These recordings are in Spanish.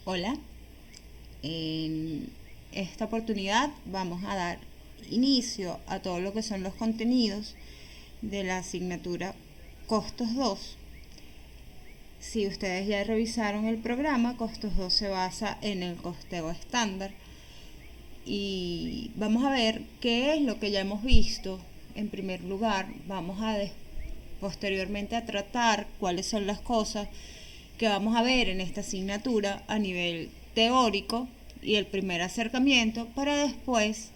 Hola, en esta oportunidad vamos a dar inicio a todo lo que son los contenidos de la asignatura Costos 2. Si ustedes ya revisaron el programa, Costos 2 se basa en el costeo estándar y vamos a ver qué es lo que ya hemos visto. En primer lugar, vamos a posteriormente a tratar cuáles son las cosas que vamos a ver en esta asignatura a nivel teórico y el primer acercamiento, para después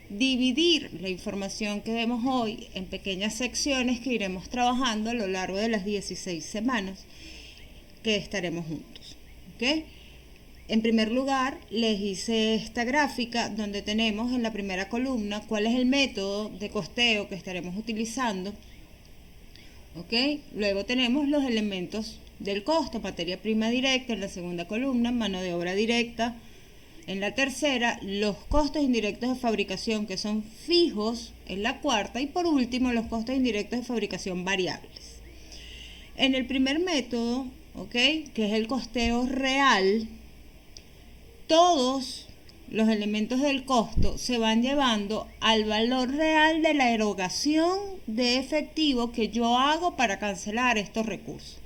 dividir la información que vemos hoy en pequeñas secciones que iremos trabajando a lo largo de las 16 semanas que estaremos juntos. ¿Okay? En primer lugar, les hice esta gráfica donde tenemos en la primera columna cuál es el método de costeo que estaremos utilizando. ¿Okay? Luego tenemos los elementos del costo, materia prima directa en la segunda columna, mano de obra directa en la tercera, los costos indirectos de fabricación que son fijos en la cuarta y por último los costos indirectos de fabricación variables. En el primer método, ¿okay?, que es el costeo real, todos los elementos del costo se van llevando al valor real de la erogación de efectivo que yo hago para cancelar estos recursos.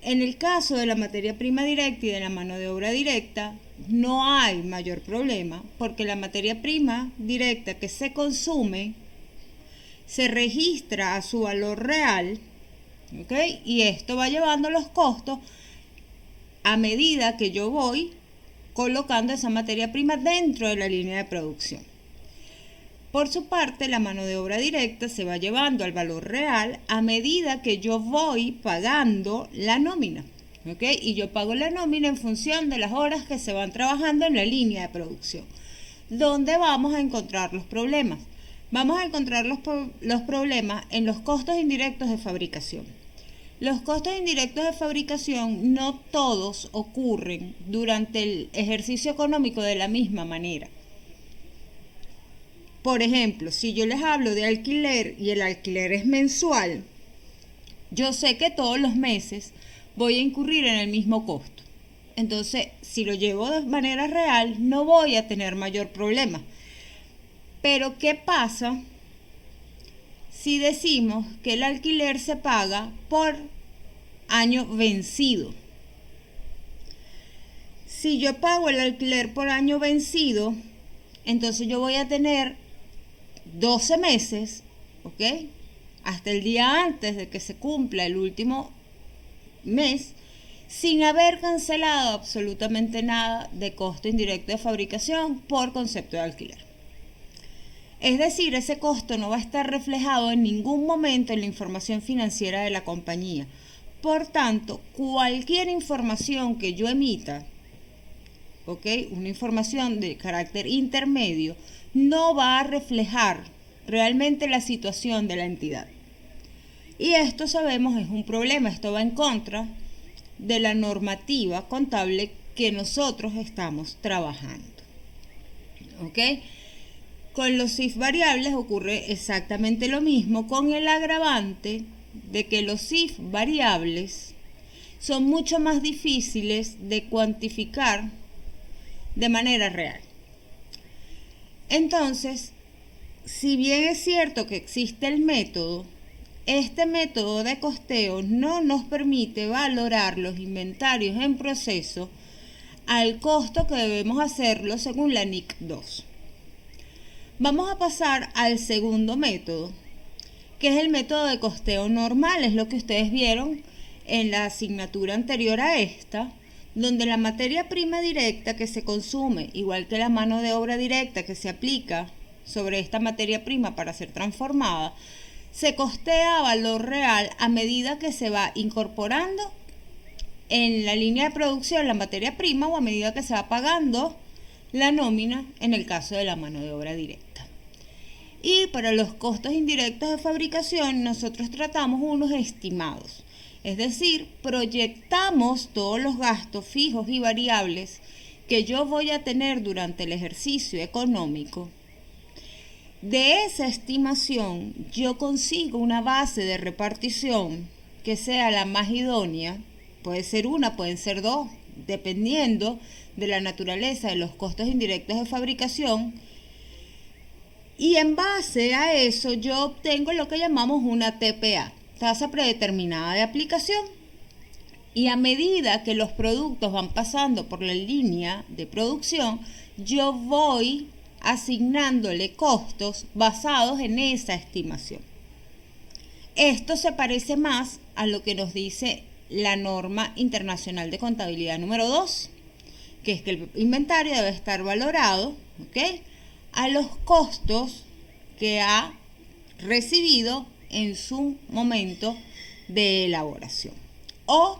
En el caso de la materia prima directa y de la mano de obra directa, no hay mayor problema porque la materia prima directa que se consume se registra a su valor real, ¿okay?, y esto va llevando los costos a medida que yo voy colocando esa materia prima dentro de la línea de producción. Por su parte, la mano de obra directa se va llevando al valor real a medida que yo voy pagando la nómina. ¿Okay? Y yo pago la nómina en función de las horas que se van trabajando en la línea de producción. ¿Dónde vamos a encontrar los problemas? Vamos a encontrar los problemas en los costos indirectos de fabricación. Los costos indirectos de fabricación no todos ocurren durante el ejercicio económico de la misma manera. Por ejemplo, si yo les hablo de alquiler y el alquiler es mensual, yo sé que todos los meses voy a incurrir en el mismo costo. Entonces, si lo llevo de manera real, no voy a tener mayor problema. Pero, ¿qué pasa si decimos que el alquiler se paga por año vencido? Si yo pago el alquiler por año vencido, entonces yo voy a tener 12 meses, ¿ok?, hasta el día antes de que se cumpla el último mes, sin haber cancelado absolutamente nada de costo indirecto de fabricación por concepto de alquiler. Es decir, ese costo no va a estar reflejado en ningún momento en la información financiera de la compañía. Por tanto, cualquier información que yo emita, ¿ok?, una información de carácter intermedio, no va a reflejar realmente la situación de la entidad. Y esto, sabemos, es un problema. Esto va en contra de la normativa contable que nosotros estamos trabajando. ¿Ok? Con los CIF variables ocurre exactamente lo mismo, con el agravante de que los CIF variables son mucho más difíciles de cuantificar de manera real. Entonces, si bien es cierto que existe el método, este método de costeo no nos permite valorar los inventarios en proceso al costo que debemos hacerlo según la NIC 2. Vamos a pasar al segundo método, que es el método de costeo normal. Es lo que ustedes vieron en la asignatura anterior a esta, donde la materia prima directa que se consume, igual que la mano de obra directa que se aplica sobre esta materia prima para ser transformada, se costea a valor real a medida que se va incorporando en la línea de producción la materia prima o a medida que se va pagando la nómina en el caso de la mano de obra directa. Y para los costos indirectos de fabricación nosotros tratamos unos estimados, es decir, proyectamos todos los gastos fijos y variables que yo voy a tener durante el ejercicio económico. De esa estimación yo consigo una base de repartición que sea la más idónea. Puede ser una, pueden ser dos, dependiendo de la naturaleza de los costos indirectos de fabricación. Y en base a eso yo obtengo lo que llamamos una TPA, tasa predeterminada de aplicación. Y a medida que los productos van pasando por la línea de producción, yo voy asignándole costos basados en esa estimación. Esto se parece más a lo que nos dice la norma internacional de contabilidad número 2, que es que el inventario debe estar valorado, ¿ok?, a los costos que ha recibido en su momento de elaboración, o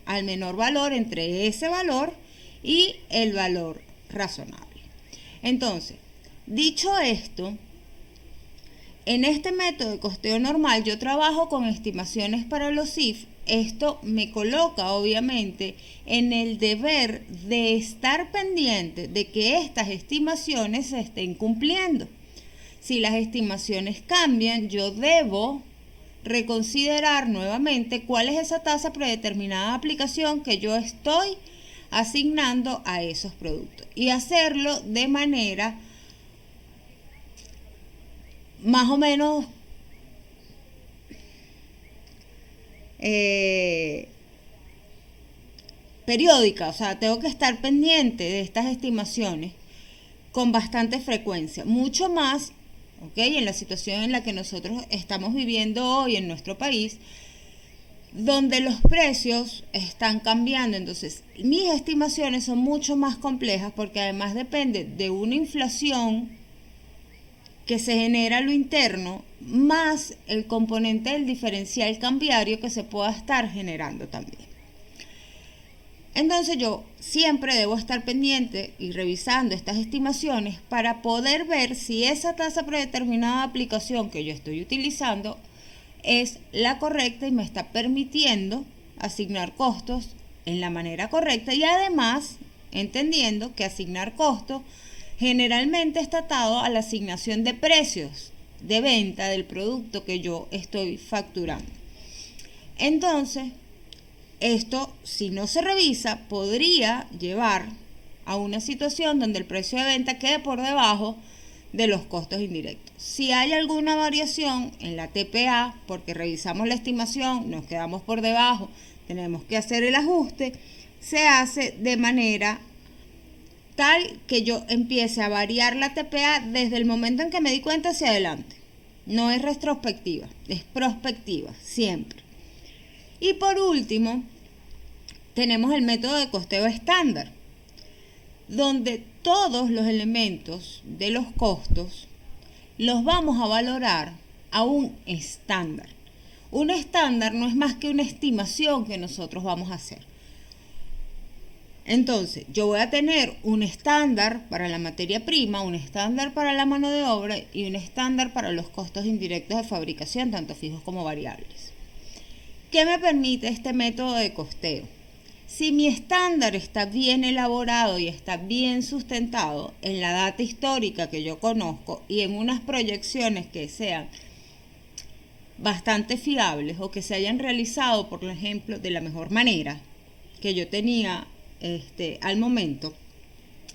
al menor valor entre ese valor y el valor razonable. Entonces, dicho esto, en este método de costeo normal yo trabajo con estimaciones para los CIF. Esto me coloca obviamente en el deber de estar pendiente de que estas estimaciones se estén cumpliendo. Si las estimaciones cambian, yo debo reconsiderar nuevamente cuál es esa tasa predeterminada de aplicación que yo estoy asignando a esos productos y hacerlo de manera más o menos periódica. O sea, tengo que estar pendiente de estas estimaciones con bastante frecuencia, mucho más, ¿ok?, en la situación en la que nosotros estamos viviendo hoy en nuestro país, donde los precios están cambiando. Entonces, mis estimaciones son mucho más complejas porque además depende de una inflación que se genera a lo interno, más el componente del diferencial cambiario que se pueda estar generando también. Entonces yo siempre debo estar pendiente y revisando estas estimaciones para poder ver si esa tasa predeterminada de aplicación que yo estoy utilizando es la correcta y me está permitiendo asignar costos en la manera correcta, y además entendiendo que asignar costos generalmente está atado a la asignación de precios de venta del producto que yo estoy facturando. Entonces, esto, si no se revisa, podría llevar a una situación donde el precio de venta quede por debajo de los costos indirectos. Si hay alguna variación en la TPA, porque revisamos la estimación, nos quedamos por debajo, tenemos que hacer el ajuste, se hace de manera tal que yo empiece a variar la TPA desde el momento en que me di cuenta hacia adelante. No es retrospectiva, es prospectiva, siempre. Y por último, tenemos el método de costeo estándar, donde todos los elementos de los costos los vamos a valorar a un estándar. Un estándar no es más que una estimación que nosotros vamos a hacer. Entonces, yo voy a tener un estándar para la materia prima, un estándar para la mano de obra y un estándar para los costos indirectos de fabricación, tanto fijos como variables. ¿Qué me permite este método de costeo? Si mi estándar está bien elaborado y está bien sustentado en la data histórica que yo conozco y en unas proyecciones que sean bastante fiables o que se hayan realizado, por ejemplo, de la mejor manera que yo tenía al momento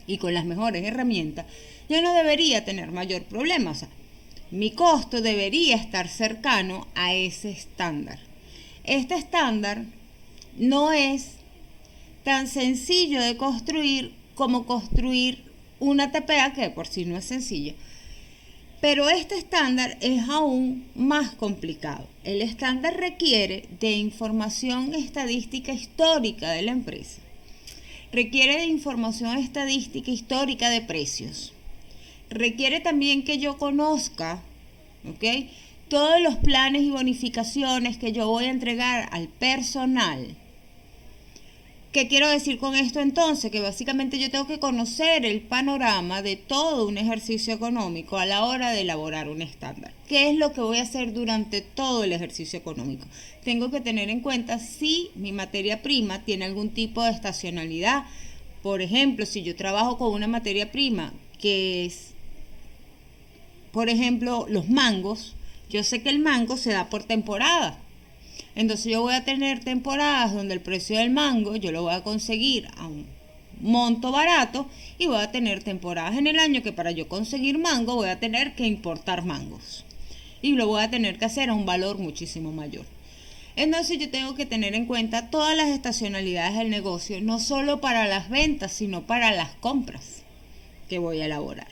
y con las mejores herramientas, yo no debería tener mayor problema. O sea, mi costo debería estar cercano a ese estándar. Este estándar no es tan sencillo de construir como construir una TPA, que por sí no es sencilla, pero este estándar es aún más complicado. El estándar requiere de información estadística histórica de la empresa, requiere de información estadística histórica de precios, requiere también que yo conozca, ¿ok?, todos los planes y bonificaciones que yo voy a entregar al personal. ¿Qué quiero decir con esto entonces? Que básicamente yo tengo que conocer el panorama de todo un ejercicio económico a la hora de elaborar un estándar. ¿Qué es lo que voy a hacer durante todo el ejercicio económico? Tengo que tener en cuenta si mi materia prima tiene algún tipo de estacionalidad. Por ejemplo, si yo trabajo con una materia prima que es, por ejemplo, los mangos, yo sé que el mango se da por temporada. Entonces yo voy a tener temporadas donde el precio del mango yo lo voy a conseguir a un monto barato y voy a tener temporadas en el año que para yo conseguir mango voy a tener que importar mangos y lo voy a tener que hacer a un valor muchísimo mayor. Entonces yo tengo que tener en cuenta todas las estacionalidades del negocio, no solo para las ventas, sino para las compras que voy a elaborar.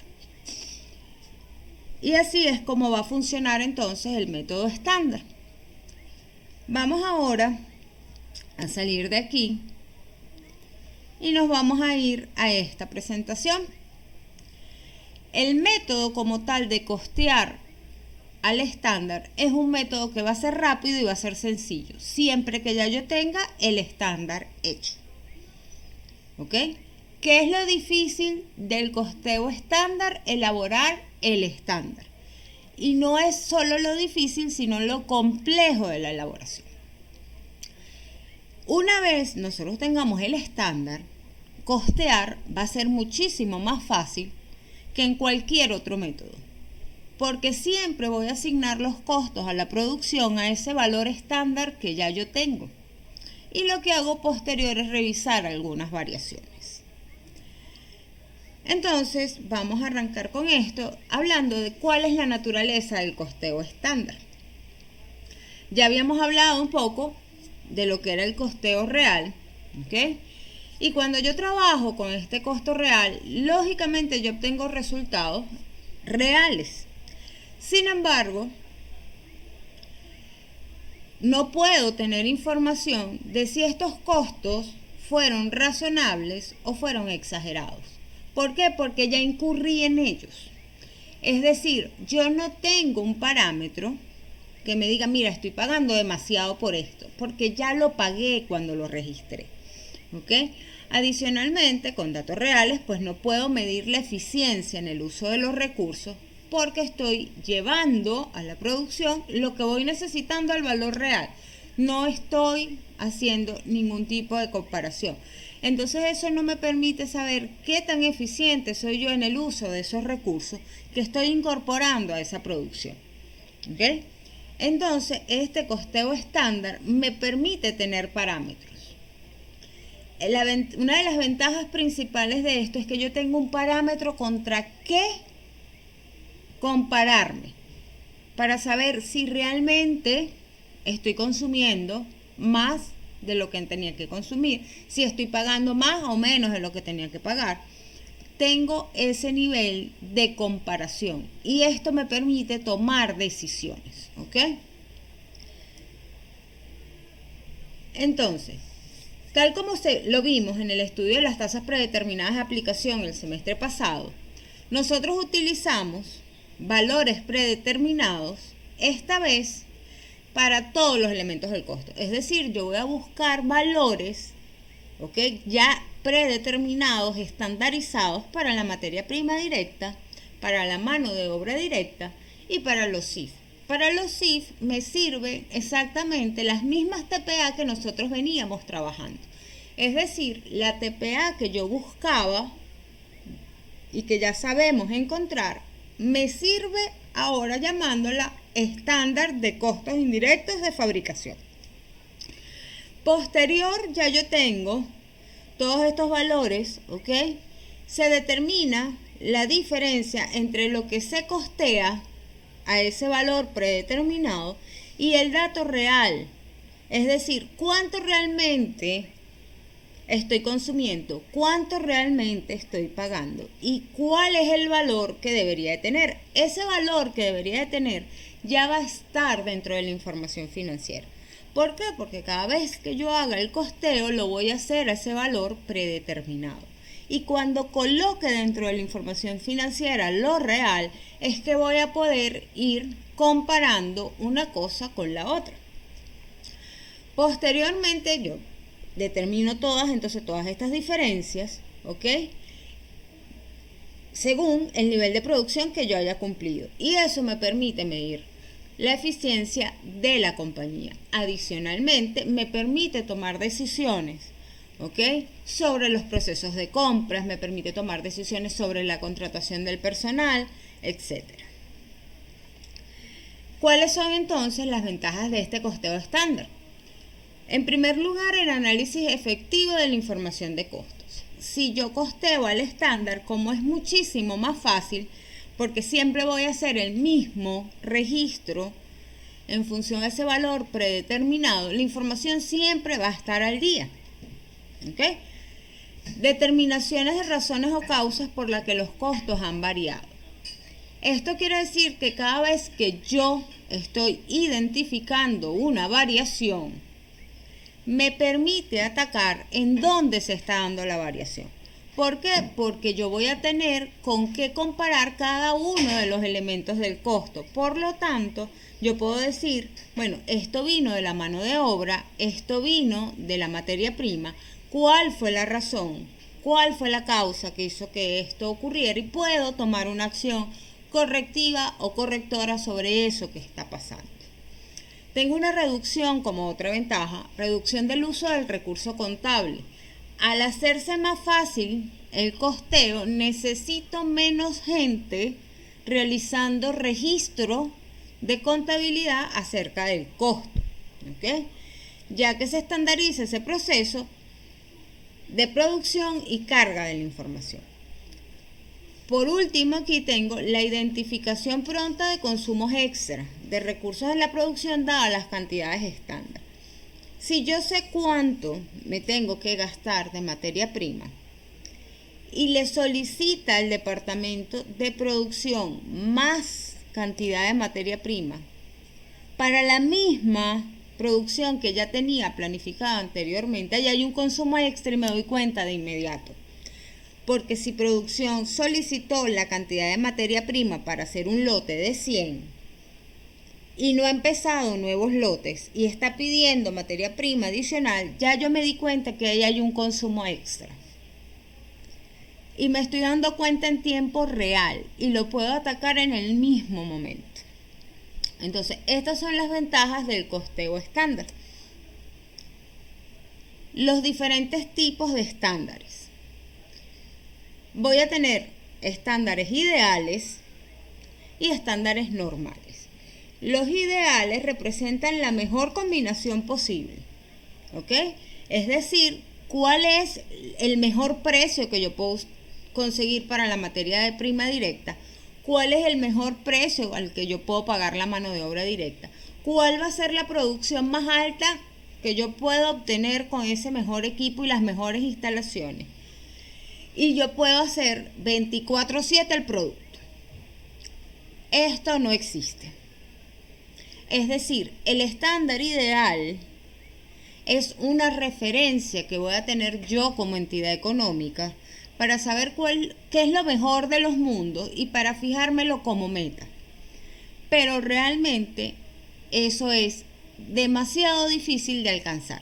Y así es como va a funcionar entonces el método estándar. Vamos ahora a salir de aquí y nos vamos a ir a esta presentación. El método como tal de costear al estándar es un método que va a ser rápido y va a ser sencillo, siempre que ya yo tenga el estándar hecho. ¿Ok? ¿Qué es lo difícil del costeo estándar? Elaborar el estándar. Y no es solo lo difícil, sino lo complejo de la elaboración. Una vez nosotros tengamos el estándar, costear va a ser muchísimo más fácil que en cualquier otro método, porque siempre voy a asignar los costos a la producción a ese valor estándar que ya yo tengo. Y lo que hago posterior es revisar algunas variaciones. Entonces vamos a arrancar con esto hablando de cuál es la naturaleza del costeo estándar. Ya habíamos hablado un poco de lo que era el costeo real, ¿ok? Y cuando yo trabajo con este costo real, lógicamente yo obtengo resultados reales. Sin embargo, no puedo tener información de si estos costos fueron razonables o fueron exagerados. ¿Por qué? Porque ya incurrí en ellos. Es decir, yo no tengo un parámetro que me diga, mira, estoy pagando demasiado por esto, porque ya lo pagué cuando lo registré. ¿Ok? Adicionalmente, con datos reales, pues no puedo medir la eficiencia en el uso de los recursos porque estoy llevando a la producción lo que voy necesitando al valor real. No estoy haciendo ningún tipo de comparación. Entonces eso no me permite saber qué tan eficiente soy yo en el uso de esos recursos que estoy incorporando a esa producción. ¿Ok? Entonces este costeo estándar me permite tener parámetros. Una de las ventajas principales de esto es que yo tengo un parámetro contra qué compararme para saber si realmente estoy consumiendo más de lo que tenía que consumir, si estoy pagando más o menos de lo que tenía que pagar. Tengo ese nivel de comparación y esto me permite tomar decisiones, ¿ok? Entonces, tal como lo vimos en el estudio de las tasas predeterminadas de aplicación el semestre pasado, nosotros utilizamos valores predeterminados, esta vez para todos los elementos del costo. Es decir, yo voy a buscar valores, ¿ok?, ya predeterminados, estandarizados para la materia prima directa, para la mano de obra directa y para los CIF. Para los CIF me sirven exactamente las mismas TPA que nosotros veníamos trabajando. Es decir, la TPA que yo buscaba y que ya sabemos encontrar, me sirve ahora llamándola estándar de costos indirectos de fabricación. Posterior, ya yo tengo todos estos valores, ¿ok? Se determina la diferencia entre lo que se costea a ese valor predeterminado y el dato real. Es decir, cuánto realmente estoy consumiendo, cuánto realmente estoy pagando y cuál es el valor que debería de tener. Ese valor que debería de tener ya va a estar dentro de la información financiera. ¿Por qué? Porque cada vez que yo haga el costeo lo voy a hacer a ese valor predeterminado. Y cuando coloque dentro de la información financiera lo real, es que voy a poder ir comparando una cosa con la otra. Posteriormente yo determino todas estas diferencias, ¿ok?, según el nivel de producción que yo haya cumplido. Y eso me permite medir la eficiencia de la compañía. Adicionalmente, me permite tomar decisiones, ¿ok?, sobre los procesos de compras, me permite tomar decisiones sobre la contratación del personal, etc. ¿Cuáles son entonces las ventajas de este costeo estándar? En primer lugar, el análisis efectivo de la información de costos. Si yo costeo al estándar, como es muchísimo más fácil, porque siempre voy a hacer el mismo registro en función de ese valor predeterminado, la información siempre va a estar al día. ¿Ok? Determinaciones de razones o causas por las que los costos han variado. Esto quiere decir que cada vez que yo estoy identificando una variación, me permite atacar en dónde se está dando la variación. ¿Por qué? Porque yo voy a tener con qué comparar cada uno de los elementos del costo. Por lo tanto, yo puedo decir, bueno, esto vino de la mano de obra, esto vino de la materia prima. ¿Cuál fue la razón? ¿Cuál fue la causa que hizo que esto ocurriera? Y puedo tomar una acción correctiva o correctora sobre eso que está pasando. Tengo una reducción como otra ventaja, reducción del uso del recurso contable. Al hacerse más fácil el costeo, necesito menos gente realizando registro de contabilidad acerca del costo, ¿ok? Ya que se estandariza ese proceso de producción y carga de la información. Por último, aquí tengo la identificación pronta de consumos extra de recursos en la producción dadas las cantidades estándar. Si yo sé cuánto me tengo que gastar de materia prima y le solicita al departamento de producción más cantidad de materia prima para la misma producción que ya tenía planificada anteriormente, ahí hay un consumo extra y me doy cuenta de inmediato. Porque si producción solicitó la cantidad de materia prima para hacer un lote de 100 y no ha empezado nuevos lotes y está pidiendo materia prima adicional, ya yo me di cuenta que ahí hay un consumo extra. Y me estoy dando cuenta en tiempo real y lo puedo atacar en el mismo momento. Entonces, estas son las ventajas del costeo estándar. Los diferentes tipos de estándares. Voy a tener estándares ideales y estándares normales. Los ideales representan la mejor combinación posible, ¿ok? Es decir, cuál es el mejor precio que yo puedo conseguir para la materia de prima directa, cuál es el mejor precio al que yo puedo pagar la mano de obra directa, cuál va a ser la producción más alta que yo puedo obtener con ese mejor equipo y las mejores instalaciones. Y yo puedo hacer 24/7 el producto. Esto no existe. Es decir, el estándar ideal es una referencia que voy a tener yo como entidad económica para saber qué es lo mejor de los mundos y para fijármelo como meta. Pero realmente eso es demasiado difícil de alcanzar.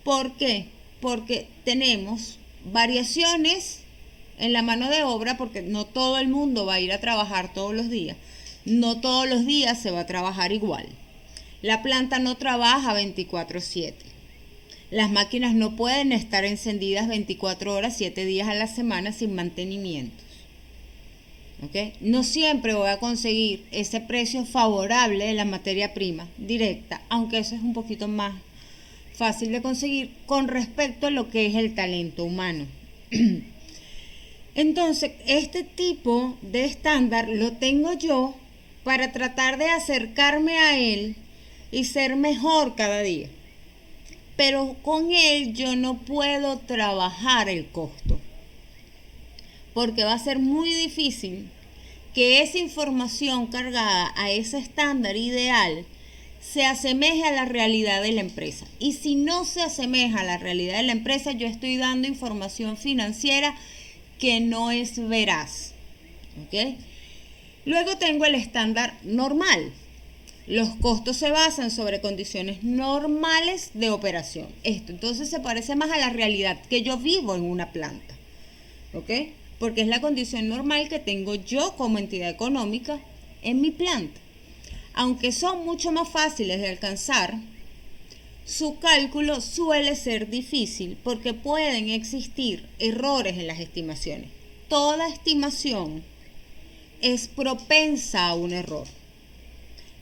¿Por qué? Porque tenemos variaciones en la mano de obra, porque no todo el mundo va a ir a trabajar todos los días. No todos los días se va a trabajar igual. La planta no trabaja 24/7. Las máquinas no pueden estar encendidas 24 horas, 7 días a la semana sin mantenimientos. ¿Okay? No siempre voy a conseguir ese precio favorable de la materia prima directa, aunque eso es un poquito más fácil de conseguir con respecto a lo que es el talento humano. Entonces, este tipo de estándar lo tengo yo para tratar de acercarme a él y ser mejor cada día. Pero con él yo no puedo trabajar el costo, porque va a ser muy difícil que esa información cargada a ese estándar ideal se asemeje a la realidad de la empresa. Y si no se asemeja a la realidad de la empresa, yo estoy dando información financiera que no es veraz. ¿Okay? Luego tengo el estándar normal. Los costos se basan sobre condiciones normales de operación. Esto entonces se parece más a la realidad que yo vivo en una planta. ¿Ok? Porque es la condición normal que tengo yo como entidad económica en mi planta. Aunque son mucho más fáciles de alcanzar, su cálculo suele ser difícil porque pueden existir errores en las estimaciones. Toda estimación es propensa a un error.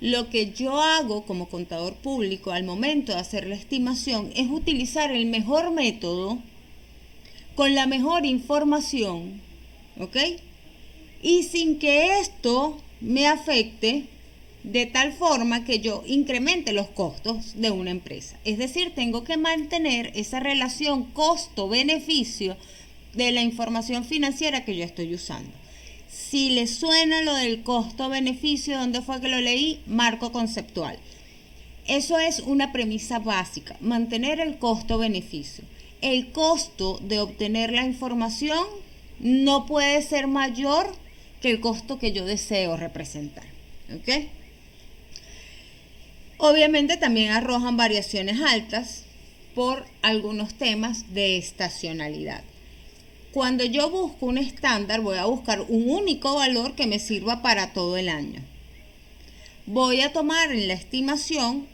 Lo que yo hago como contador público al momento de hacer la estimación es utilizar el mejor método con la mejor información, ¿ok? Y sin que esto me afecte de tal forma que yo incremente los costos de una empresa. Es decir, tengo que mantener esa relación costo-beneficio de la información financiera que yo estoy usando. Si les suena lo del costo-beneficio, ¿dónde fue que lo leí? Marco conceptual. Eso es una premisa básica, mantener el costo-beneficio. El costo de obtener la información no puede ser mayor que el costo que yo deseo representar. ¿Ok? Obviamente también arrojan variaciones altas por algunos temas de estacionalidad. Cuando yo busco un estándar, voy a buscar un único valor que me sirva para todo el año. Voy a tomar en la estimación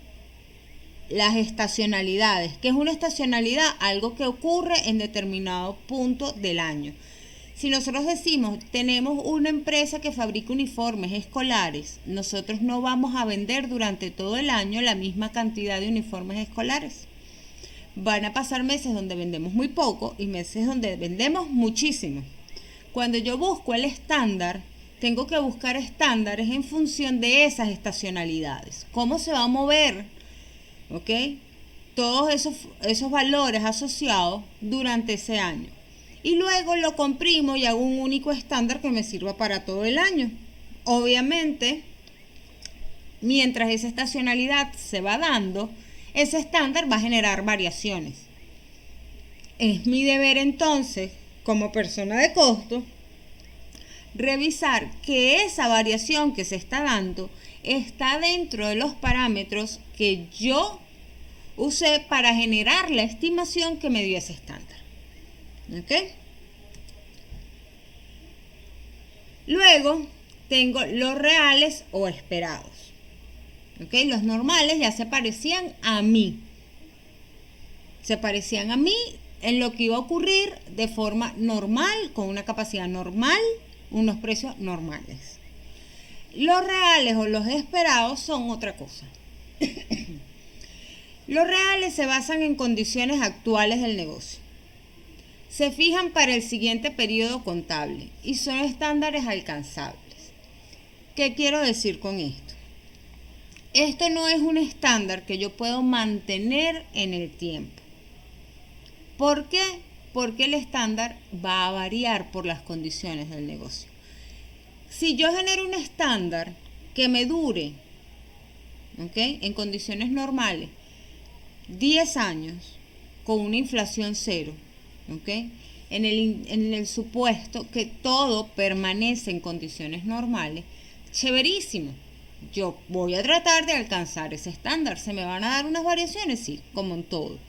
las estacionalidades. ¿Qué es una estacionalidad? Algo que ocurre en determinado punto del año. Si nosotros decimos, tenemos una empresa que fabrica uniformes escolares, nosotros no vamos a vender durante todo el año la misma cantidad de uniformes escolares. Van a pasar meses donde vendemos muy poco y meses donde vendemos muchísimo. Cuando yo busco el estándar, tengo que buscar estándares en función de esas estacionalidades. ¿Cómo se va a mover? ¿Ok? Todos esos valores asociados durante ese año. Y luego lo comprimo y hago un único estándar que me sirva para todo el año. Obviamente, mientras esa estacionalidad se va dando, ese estándar va a generar variaciones. Es mi deber entonces, como persona de costo, revisar que esa variación que se está dando está dentro de los parámetros que yo usé para generar la estimación que me dio ese estándar. ¿Ok? Luego tengo los reales o esperados. ¿Ok? Los normales ya se parecían a mí. Se parecían a mí en lo que iba a ocurrir de forma normal, con una capacidad normal, unos precios normales. Los reales o los esperados son otra cosa. Los reales se basan en condiciones actuales del negocio. Se fijan para el siguiente periodo contable y son estándares alcanzables. ¿Qué quiero decir con esto? Esto no es un estándar que yo puedo mantener en el tiempo. ¿Por qué? Porque el estándar va a variar por las condiciones del negocio. Si yo genero un estándar que me dure, ¿ok?, en condiciones normales, 10 años con una inflación cero, ¿ok?, en el supuesto que todo permanece en condiciones normales, chéverísimo. Yo voy a tratar de alcanzar ese estándar. ¿Se me van a dar unas variaciones? Sí, como en todo.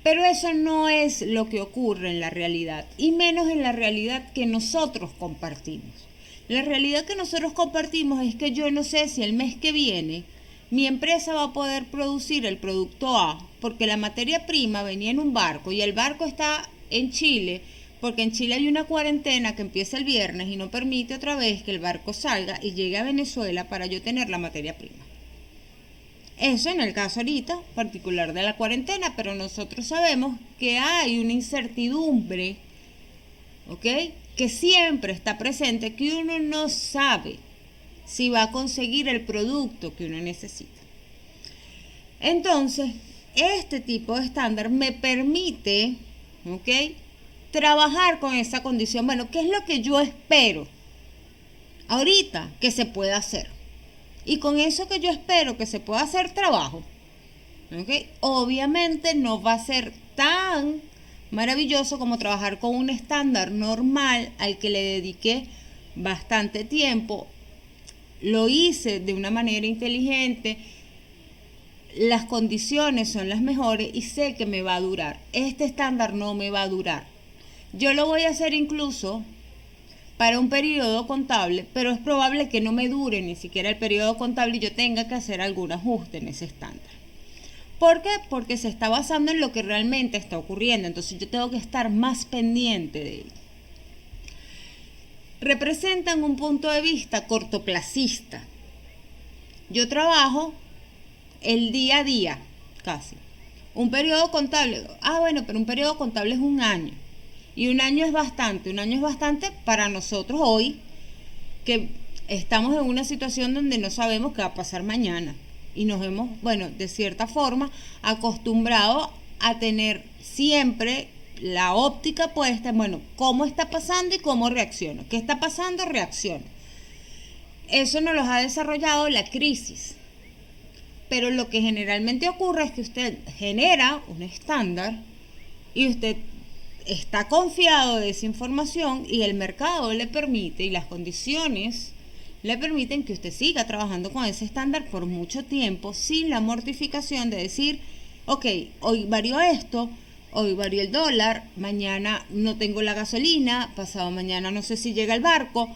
Pero eso no es lo que ocurre en la realidad, y menos en la realidad que nosotros compartimos. La realidad que nosotros compartimos es que yo no sé si el mes que viene mi empresa va a poder producir el producto A porque la materia prima venía en un barco y el barco está en Chile, porque en Chile hay una cuarentena que empieza el viernes y no permite otra vez que el barco salga y llegue a Venezuela para yo tener la materia prima. Eso en el caso ahorita particular de la cuarentena, pero nosotros sabemos que hay una incertidumbre, ¿ok?, que siempre está presente, que uno no sabe si va a conseguir el producto que uno necesita. Entonces, este tipo de estándar me permite, ¿ok?, trabajar con esa condición. Bueno, ¿qué es lo que yo espero ahorita que se pueda hacer? Y con eso que yo espero que se pueda hacer, trabajo. ¿Okay? Obviamente no va a ser tan maravilloso como trabajar con un estándar normal al que le dediqué bastante tiempo. Lo hice de una manera inteligente. Las condiciones son las mejores y sé que me va a durar. Este estándar no me va a durar. Yo lo voy a hacer incluso para un periodo contable, pero es probable que no me dure ni siquiera el periodo contable y yo tenga que hacer algún ajuste en ese estándar. ¿Por qué? Porque se está basando en lo que realmente está ocurriendo, entonces yo tengo que estar más pendiente de ello. Representan un punto de vista cortoplacista. Yo trabajo el día a día, casi. Un periodo contable, bueno, pero un periodo contable es un año. Y un año es bastante para nosotros hoy, que estamos en una situación donde no sabemos qué va a pasar mañana. Y nos hemos, bueno, de cierta forma, acostumbrado a tener siempre la óptica puesta en, bueno, cómo está pasando y cómo reacciono. ¿Qué está pasando? Reacciono. Eso nos lo ha desarrollado la crisis. Pero lo que generalmente ocurre es que usted genera un estándar y usted está confiado de esa información y el mercado le permite y las condiciones le permiten que usted siga trabajando con ese estándar por mucho tiempo sin la mortificación de decir, ok, hoy varió esto, hoy varió el dólar, mañana no tengo la gasolina, pasado mañana no sé si llega el barco.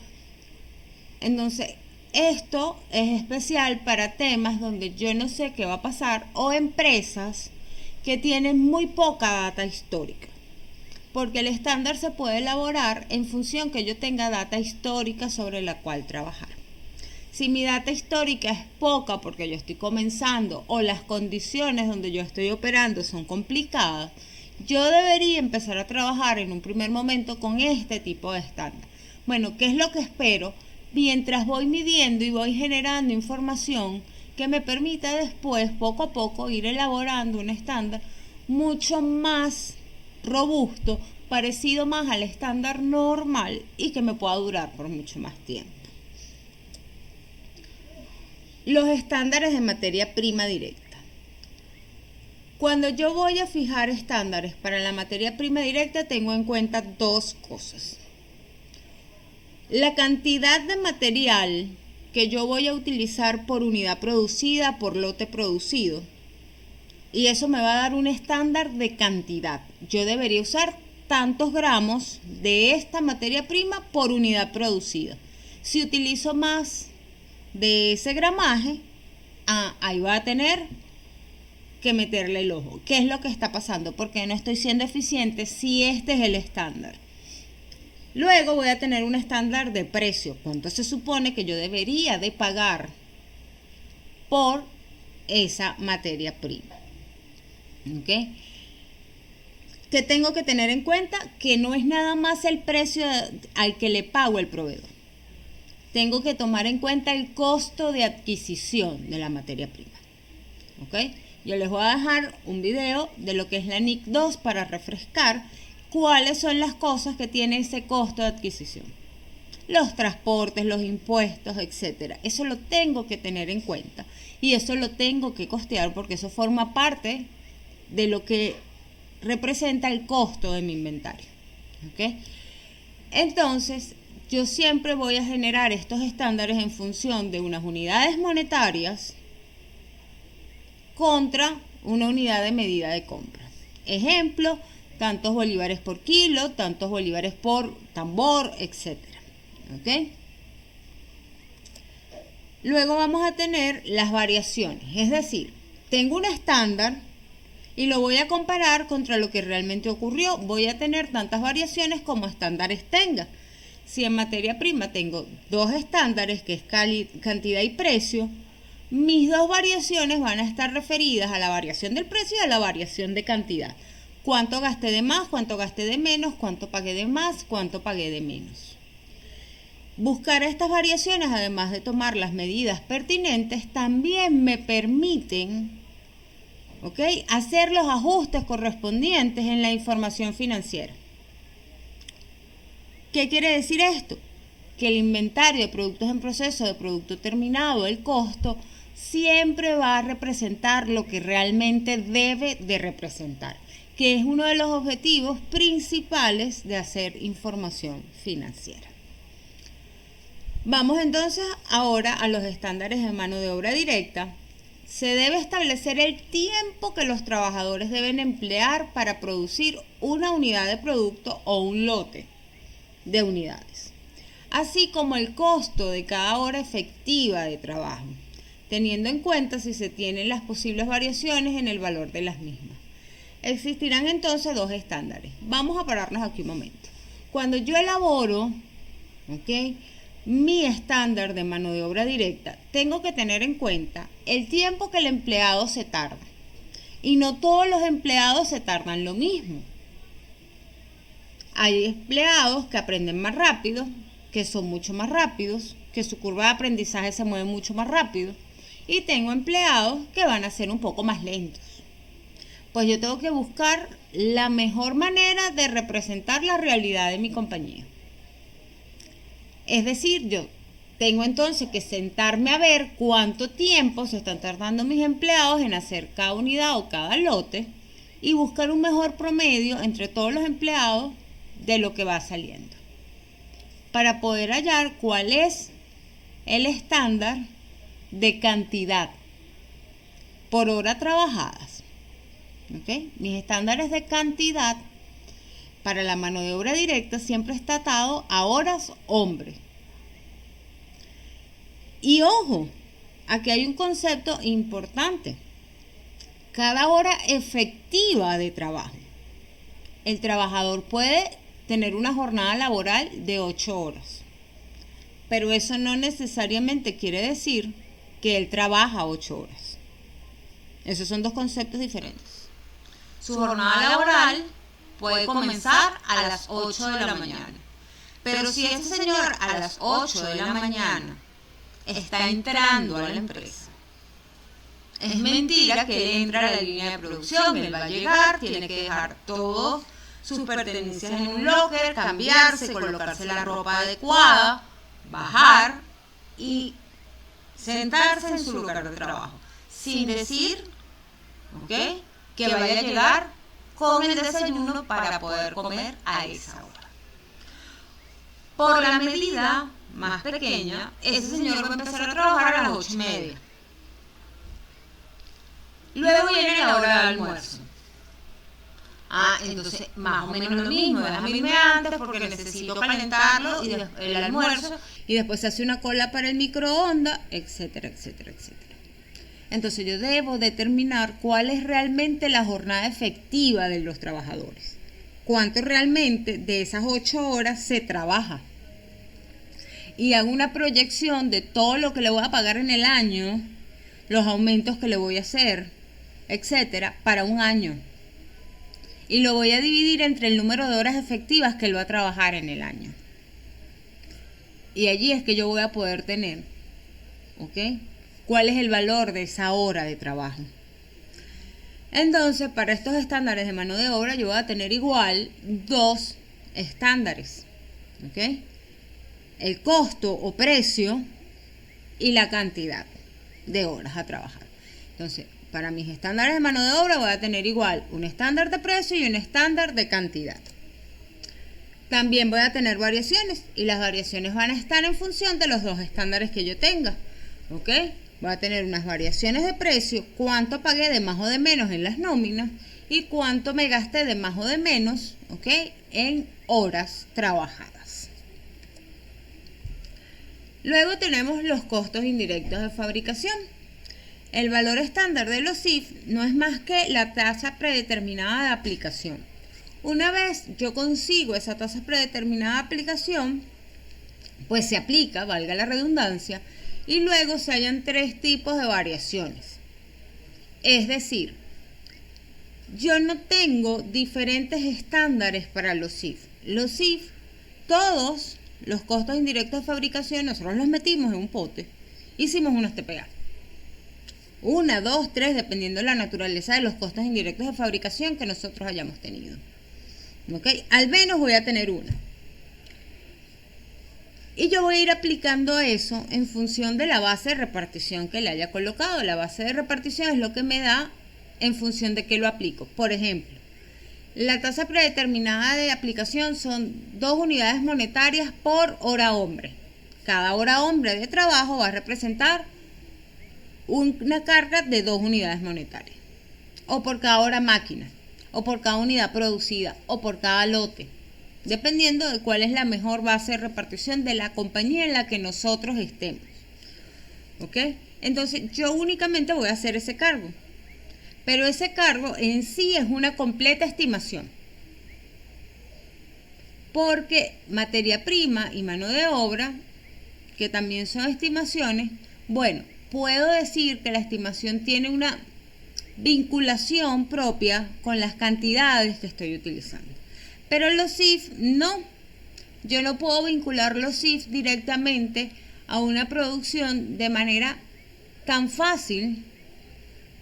Entonces, esto es especial para temas donde yo no sé qué va a pasar o empresas que tienen muy poca data histórica. Porque el estándar se puede elaborar en función que yo tenga data histórica sobre la cual trabajar. Si mi data histórica es poca porque yo estoy comenzando o las condiciones donde yo estoy operando son complicadas, yo debería empezar a trabajar en un primer momento con este tipo de estándar. Bueno, ¿qué es lo que espero? Mientras voy midiendo y voy generando información que me permita después, poco a poco, ir elaborando un estándar mucho más robusto, parecido más al estándar normal y que me pueda durar por mucho más tiempo. Los estándares de materia prima directa. Cuando yo voy a fijar estándares para la materia prima directa, tengo en cuenta dos cosas. La cantidad de material que yo voy a utilizar por unidad producida, por lote producido. Y eso me va a dar un estándar de cantidad. Yo debería usar tantos gramos de esta materia prima por unidad producida. Si utilizo más de ese gramaje, ahí va a tener que meterle el ojo. ¿Qué es lo que está pasando? Porque no estoy siendo eficiente si este es el estándar. Luego voy a tener un estándar de precio. ¿Cuánto se supone que yo debería de pagar por esa materia prima? ¿Ok? Que tengo que tener en cuenta que no es nada más el precio al que le pago el proveedor. Tengo que tomar en cuenta el costo de adquisición de la materia prima. ¿Ok? Yo les voy a dejar un video de lo que es la NIC 2 para refrescar cuáles son las cosas que tiene ese costo de adquisición. Los transportes, los impuestos, etcétera. Eso lo tengo que tener en cuenta y eso lo tengo que costear porque eso forma parte de lo que representa el costo de mi inventario. ¿Ok? Entonces, yo siempre voy a generar estos estándares en función de unas unidades monetarias contra una unidad de medida de compra. Ejemplo, tantos bolívares por kilo, tantos bolívares por tambor, etcétera. ¿Ok? Luego vamos a tener las variaciones, es decir, tengo un estándar y lo voy a comparar contra lo que realmente ocurrió. Voy a tener tantas variaciones como estándares tenga. Si en materia prima tengo dos estándares, que es cantidad y precio, mis dos variaciones van a estar referidas a la variación del precio y a la variación de cantidad. Cuánto gasté de más, cuánto gasté de menos, cuánto pagué de más, cuánto pagué de menos. Buscar estas variaciones, además de tomar las medidas pertinentes, también me permiten, ¿ok?, hacer los ajustes correspondientes en la información financiera. ¿Qué quiere decir esto? Que el inventario de productos en proceso, de producto terminado, el costo, siempre va a representar lo que realmente debe de representar, que es uno de los objetivos principales de hacer información financiera. Vamos entonces ahora a los estándares de mano de obra directa. Se debe establecer el tiempo que los trabajadores deben emplear para producir una unidad de producto o un lote de unidades, así como el costo de cada hora efectiva de trabajo, teniendo en cuenta si se tienen las posibles variaciones en el valor de las mismas. Existirán entonces dos estándares. Vamos a pararnos aquí un momento. Cuando yo elaboro, ¿ok?, mi estándar de mano de obra directa, tengo que tener en cuenta el tiempo que el empleado se tarda. Y no todos los empleados se tardan lo mismo. Hay empleados que aprenden más rápido, que son mucho más rápidos, que su curva de aprendizaje se mueve mucho más rápido. Y tengo empleados que van a ser un poco más lentos. Pues yo tengo que buscar la mejor manera de representar la realidad de mi compañía. Es decir, yo tengo entonces que sentarme a ver cuánto tiempo se están tardando mis empleados en hacer cada unidad o cada lote y buscar un mejor promedio entre todos los empleados de lo que va saliendo, para poder hallar cuál es el estándar de cantidad por hora trabajadas. ¿Okay? Mis estándares de cantidad para la mano de obra directa siempre está atado a horas hombre. Y ojo, aquí hay un concepto importante. Cada hora efectiva de trabajo. El trabajador puede tener una jornada laboral de 8 horas. Pero eso no necesariamente quiere decir que él trabaja 8 horas. Esos son dos conceptos diferentes. Su jornada laboral puede comenzar a las 8 de la mañana. Pero si ese señor a las 8 de la mañana está entrando a la empresa, es mentira que él entra a la línea de producción, él va a llegar, tiene que dejar todas sus pertenencias en un locker, cambiarse, colocarse la ropa adecuada, bajar y sentarse en su lugar de trabajo, sin decir, ¿ok?, que vaya a llegar con el desayuno para poder comer a esa hora. Por la medida más pequeña, ese señor va a empezar a trabajar a las 8:30. Luego viene la hora del almuerzo. Entonces más o menos lo mismo, déjame irme antes porque necesito calentarlo y el almuerzo, y después se hace una cola para el microondas, etcétera, etcétera, etcétera. Entonces yo debo determinar cuál es realmente la jornada efectiva de los trabajadores. Cuánto realmente de esas 8 horas se trabaja. Y hago una proyección de todo lo que le voy a pagar en el año, los aumentos que le voy a hacer, etcétera, para un año. Y lo voy a dividir entre el número de horas efectivas que él va a trabajar en el año. Y allí es que yo voy a poder tener, ¿ok?, cuál es el valor de esa hora de trabajo. Entonces, para estos estándares de mano de obra, yo voy a tener igual dos estándares, ¿ok? El costo o precio y la cantidad de horas a trabajar. Entonces, para mis estándares de mano de obra voy a tener igual un estándar de precio y un estándar de cantidad. También voy a tener variaciones y las variaciones van a estar en función de los dos estándares que yo tenga, ¿ok? Voy a tener unas variaciones de precio, cuánto pagué de más o de menos en las nóminas y cuánto me gasté de más o de menos, ¿ok?, en horas trabajadas. Luego tenemos los costos indirectos de fabricación. El valor estándar de los CIF no es más que la tasa predeterminada de aplicación. Una vez yo consigo esa tasa predeterminada de aplicación, pues se aplica, valga la redundancia, y luego se hallan 3 tipos de variaciones. Es decir, yo no tengo diferentes estándares para los CIF. Los CIF, todos los costos indirectos de fabricación, nosotros los metimos en un pote, hicimos unas TPA. 1, 2, 3, dependiendo de la naturaleza de los costos indirectos de fabricación que nosotros hayamos tenido. ¿Ok? Al menos voy a tener una. Y yo voy a ir aplicando eso en función de la base de repartición que le haya colocado. La base de repartición es lo que me da en función de qué lo aplico. Por ejemplo, la tasa predeterminada de aplicación son 2 unidades monetarias por hora hombre. Cada hora hombre de trabajo va a representar una carga de 2 unidades monetarias. O por cada hora máquina, o por cada unidad producida, o por cada lote. Dependiendo de cuál es la mejor base de repartición de la compañía en la que nosotros estemos. ¿Ok? Entonces yo únicamente voy a hacer ese cargo. Pero ese cargo en sí es una completa estimación. Porque materia prima y mano de obra que también son estimaciones, bueno, puedo decir que la estimación tiene una vinculación propia con las cantidades que estoy utilizando. Pero los CIF no. Yo no puedo vincular los CIF directamente a una producción de manera tan fácil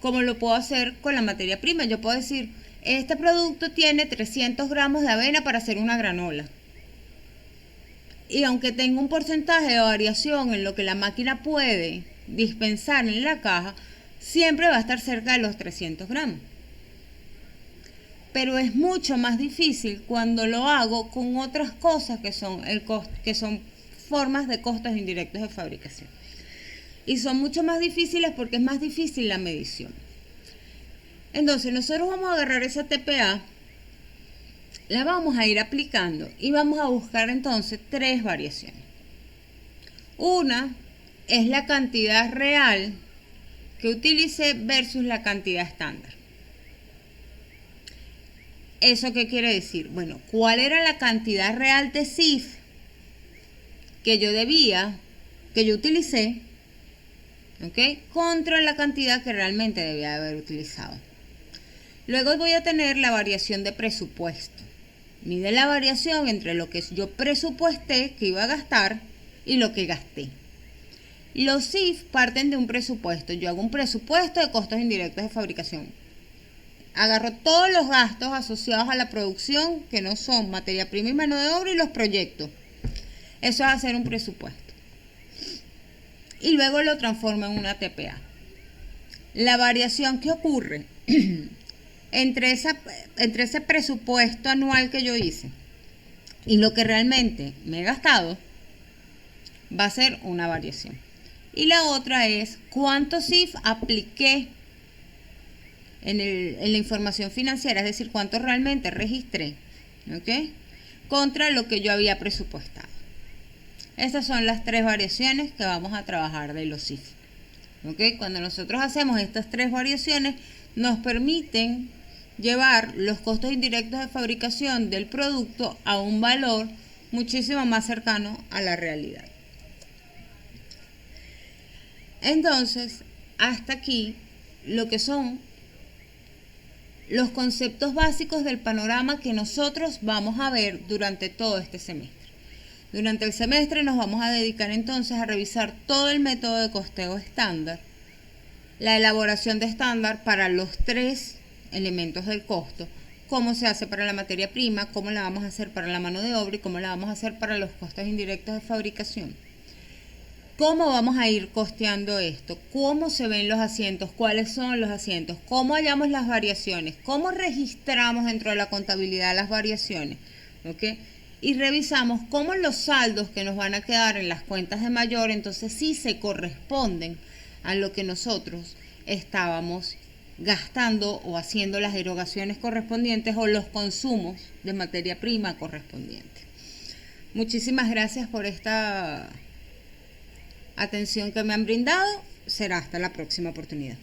como lo puedo hacer con la materia prima. Yo puedo decir, este producto tiene 300 gramos de avena para hacer una granola. Y aunque tenga un porcentaje de variación en lo que la máquina puede dispensar en la caja, siempre va a estar cerca de los 300 gramos. Pero es mucho más difícil cuando lo hago con otras cosas que son formas de costos indirectos de fabricación. Y son mucho más difíciles porque es más difícil la medición. Entonces nosotros vamos a agarrar esa TPA, la vamos a ir aplicando y vamos a buscar entonces 3 variaciones. Una es la cantidad real que utilicé versus la cantidad estándar. ¿Eso qué quiere decir? Bueno, ¿cuál era la cantidad real de CIF que yo utilicé, ¿ok? Contra la cantidad que realmente debía haber utilizado? Luego voy a tener la variación de presupuesto. Mide la variación entre lo que yo presupuesté que iba a gastar y lo que gasté. Los CIF parten de un presupuesto. Yo hago un presupuesto de costos indirectos de fabricación. Agarro todos los gastos asociados a la producción, que no son materia prima y mano de obra, y los proyectos. Eso es hacer un presupuesto. Y luego lo transformo en una TPA. La variación que ocurre entre ese presupuesto anual que yo hice y lo que realmente me he gastado va a ser una variación. Y la otra es cuánto CIF apliqué en la información financiera, es decir, cuánto realmente registré, ¿ok? Contra lo que yo había presupuestado. Estas son las 3 variaciones que vamos a trabajar de los CIF, ¿ok? Cuando nosotros hacemos estas 3 variaciones, nos permiten llevar los costos indirectos de fabricación del producto a un valor muchísimo más cercano a la realidad. Entonces, hasta aquí lo que son los conceptos básicos del panorama que nosotros vamos a ver durante todo este semestre. Durante el semestre nos vamos a dedicar entonces a revisar todo el método de costeo estándar, la elaboración de estándar para los 3 elementos del costo, cómo se hace para la materia prima, cómo la vamos a hacer para la mano de obra y cómo la vamos a hacer para los costos indirectos de fabricación. ¿Cómo vamos a ir costeando esto? ¿Cómo se ven los asientos? ¿Cuáles son los asientos? ¿Cómo hallamos las variaciones? ¿Cómo registramos dentro de la contabilidad las variaciones? ¿Ok? Y revisamos cómo los saldos que nos van a quedar en las cuentas de mayor, entonces sí se corresponden a lo que nosotros estábamos gastando o haciendo las erogaciones correspondientes o los consumos de materia prima correspondientes. Muchísimas gracias por esta atención que me han brindado. Será hasta la próxima oportunidad.